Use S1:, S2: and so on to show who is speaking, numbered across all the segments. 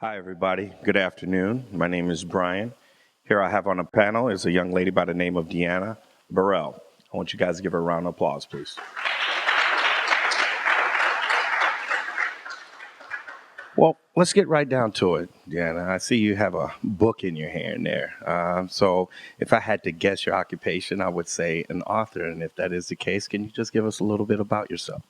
S1: Hi, everybody. Good afternoon. My name is Brian. Here I have on a panel is a young lady by the name of Deanna Burrell. I want you guys to give her a round of applause, please. Well, let's get right down to it, Deanna. I see you have a book in your hand there. So if I had to guess your occupation, I would say an author. And if that is the case, can you just give us a little bit about yourself?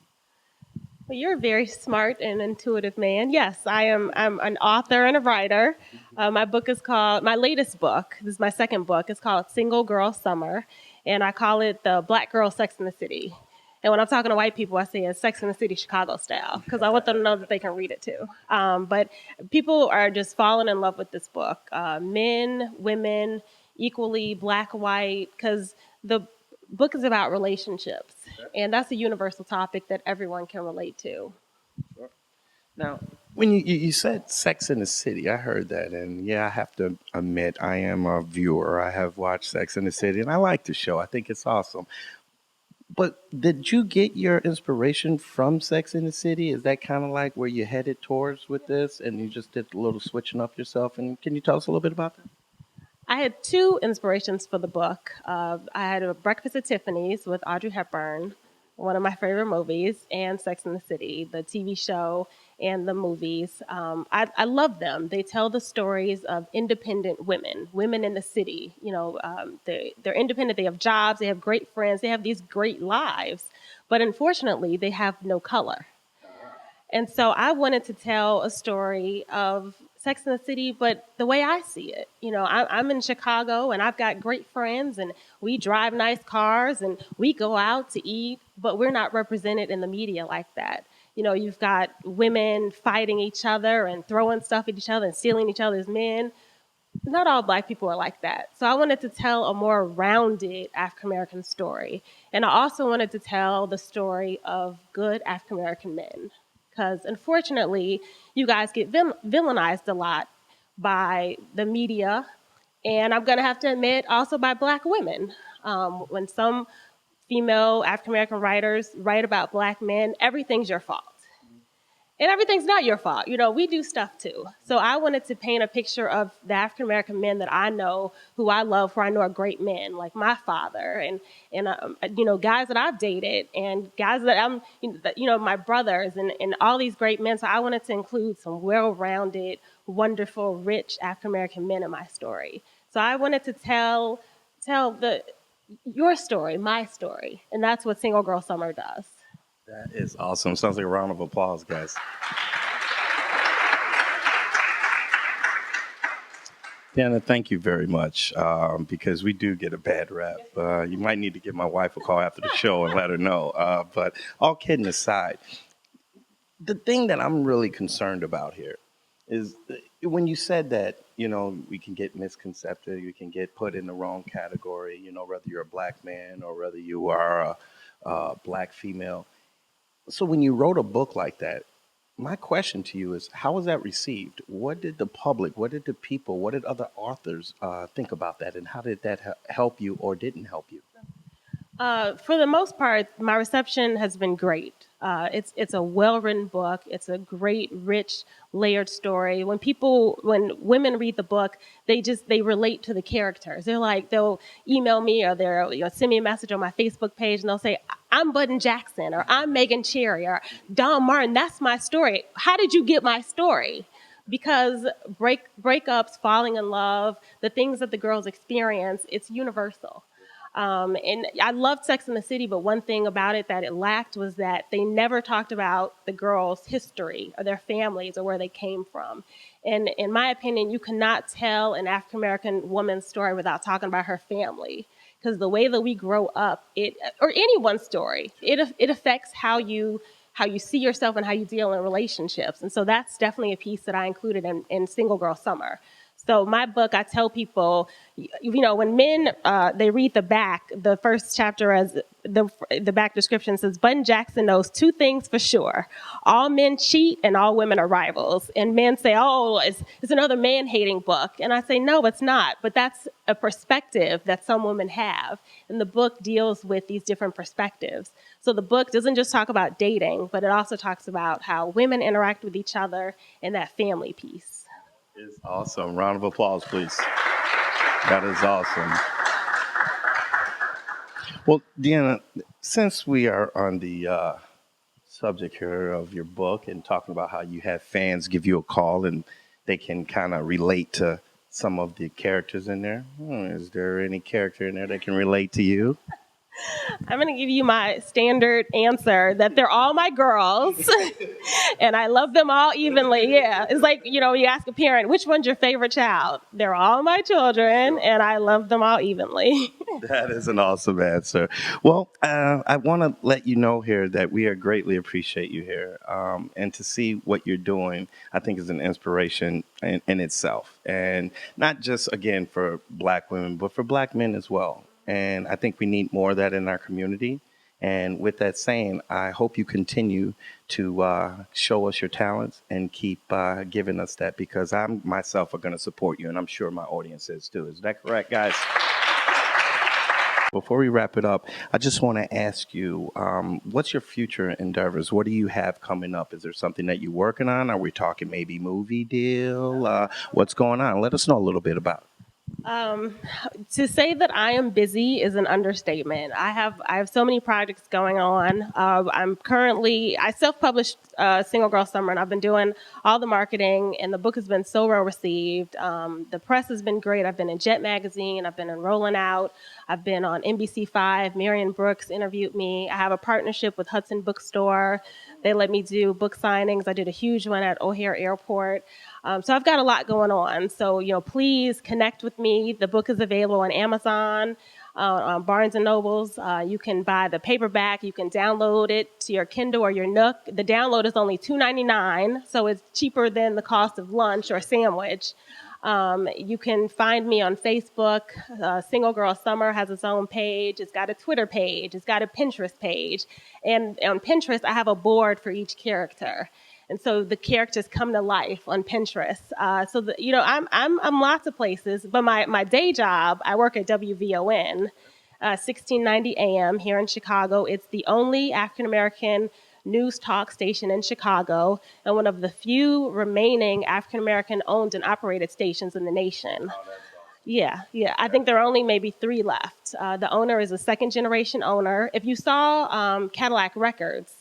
S2: Well, you're a very smart and intuitive man. Yes, I'm an author and a writer. My latest book, this is my second book, it's called Single Girl Summer, and I call it the Black Girl Sex in the City. And when I'm talking to white people, I say it's Sex in the City Chicago style, because I want them to know that they can read it too. But people are just falling in love with this book. Men, women, equally, black, white, because the book is about relationships. And that's a universal topic that everyone can relate to.
S1: Now, when you said Sex in the City, I heard that. And yeah, I have to admit, I am a viewer. I have watched Sex in the City, and I like the show. I think it's awesome. But did you get your inspiration from Sex in the City? Is that kind of like where you headed towards with this, and you just did a little switching up yourself? And can you tell us a little bit about that?
S2: I had two inspirations for the book. I had a Breakfast at Tiffany's with Audrey Hepburn, one of my favorite movies, and Sex in the City, the TV show and the movies. I love them. They tell the stories of independent women, women in the city. They're independent. They have jobs. They have great friends. They have these great lives. But unfortunately, they have no color. And so I wanted to tell a story of Sex in the City, but the way I see it. I'm in Chicago and I've got great friends and we drive nice cars and we go out to eat, but we're not represented in the media like that. You've got women fighting each other and throwing stuff at each other and stealing each other's men. Not all Black people are like that. So I wanted to tell a more rounded African American story. And I also wanted to tell the story of good African American men. Because unfortunately, you guys get villainized a lot by the media. And I'm going to have to admit, also by Black women. When some female African American writers write about Black men, everything's your fault. And everything's not your fault. We do stuff too. So I wanted to paint a picture of the African American men that I know, who I love, who I know are great men, like my father, and guys that I've dated, and guys that my brothers, and all these great men. So I wanted to include some well-rounded, wonderful, rich African American men in my story. So I wanted to tell your story, my story, and that's what Single Girl Summer does.
S1: That is awesome. Sounds like a round of applause, guys. Deanna, thank you very much, because we do get a bad rap. You might need to give my wife a call after the show and let her know. But all kidding aside, the thing that I'm really concerned about here is when you said that, we can get misconcepted, you can get put in the wrong category, whether you're a Black man or whether you are a Black female. So when you wrote a book like that, my question to you is, how was that received? What did the public, what did the people, what did other authors think about that? And how did that help you or didn't help you?
S2: For the most part, my reception has been great. It's a well-written book. It's a great, rich, layered story. When women read the book, they relate to the characters. They'll email me or they'll send me a message on my Facebook page and they'll say, I'm Button Jackson, or I'm Megan Cherry, or Don Martin. That's my story. How did you get my story? Because breakups, falling in love, the things that the girls experience, it's universal. And I loved Sex in the City, but one thing about it that it lacked was that they never talked about the girls' history or their families or where they came from. And in my opinion, you cannot tell an African American woman's story without talking about her family. Because the way that we grow up, or anyone's story, it affects how you see yourself and how you deal in relationships. And so that's definitely a piece that I included in Single Girl Summer. So my book, I tell people, when men, they read the back, the first chapter as the back description says, Button Jackson knows two things for sure. All men cheat and all women are rivals. And men say, oh, it's another man-hating book. And I say, no, it's not. But that's a perspective that some women have. And the book deals with these different perspectives. So the book doesn't just talk about dating, but it also talks about how women interact with each other and that family piece.
S1: It's awesome. Round of applause, please. That is awesome. Well, Deanna, since we are on the subject here of your book and talking about how you have fans give you a call and they can kind of relate to some of the characters in there, is there any character in there that can relate to you?
S2: I'm going to give you my standard answer that they're all my girls and I love them all evenly. Yeah. It's like, you ask a parent, which one's your favorite child? They're all my children and I love them all evenly.
S1: That is an awesome answer. Well, I want to let you know here that we are greatly appreciate you here, and to see what you're doing, I think is an inspiration in itself, and not just again for Black women, but for Black men as well. And I think we need more of that in our community. And with that saying, I hope you continue to show us your talents and keep giving us that because I myself are going to support you, and I'm sure my audience is too. Is that correct, guys? Before we wrap it up, I just want to ask you, what's your future endeavors? What do you have coming up? Is there something that you're working on? Are we talking maybe movie deal? What's going on? Let us know a little bit about it.
S2: Um, to say that I am busy is an understatement. I have so many projects going on. I self-published Single Girl Summer, and I've been doing all the marketing, and the book has been so well received. The press has been great. I've been in Jet Magazine. I've been in Rolling Out. I've been on NBC5. Marion Brooks interviewed me. I have a partnership with Hudson Bookstore. They let me do book signings. I did a huge one at O'Hare Airport. So I've got a lot going on. So, please connect with me. The book is available on Amazon, on Barnes & Nobles. You can buy the paperback. You can download it to your Kindle or your Nook. The download is only $2.99, so it's cheaper than the cost of lunch or a sandwich. You can find me on Facebook. Single Girl Summer has its own page. It's got a Twitter page. It's got a Pinterest page. And on Pinterest, I have a board for each character. And so the characters come to life on Pinterest. I'm lots of places, but my day job, I work at WVON, 1690 AM here in Chicago. It's the only African American news talk station in Chicago and one of the few remaining African American owned and operated stations in the nation. Yeah. I think there are only maybe 3 left. The owner is a second generation owner. If you saw Cadillac Records,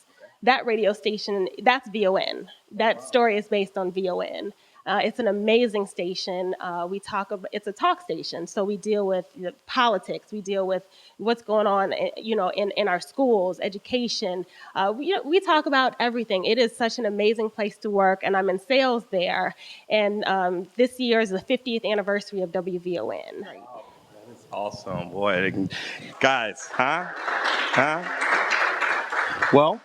S2: that radio station, that's VON. That story is based on VON. It's an amazing station. It's a talk station, so we deal with politics. We deal with what's going on, in our schools, education. We talk about everything. It is such an amazing place to work, and I'm in sales there. And this year is the 50th anniversary of WVON.
S1: Awesome, boy. Guys, huh? Well,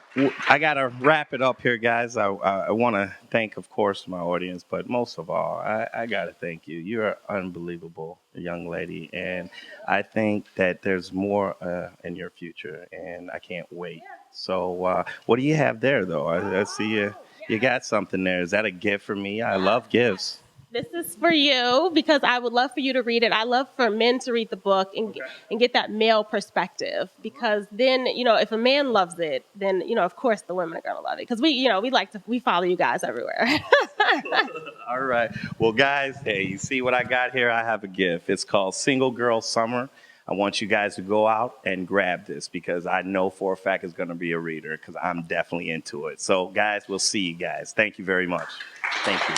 S1: I got to wrap it up here, guys. I want to thank, of course, my audience, but most of all, I got to thank you. You're an unbelievable young lady, and I think that there's more in your future, and I can't wait. So what do you have there, though? I see you got something there. Is that a gift for me? I love gifts.
S2: This is for you because I would love for you to read it. I love for men to read the book and get that male perspective because then, if a man loves it, then, of course the women are going to love it because we follow you guys everywhere.
S1: All right. Well, guys, hey, you see what I got here? I have a gift. It's called Single Girl Summer. I want you guys to go out and grab this because I know for a fact it's going to be a reader because I'm definitely into it. So, guys, we'll see you guys. Thank you very much. Thank you.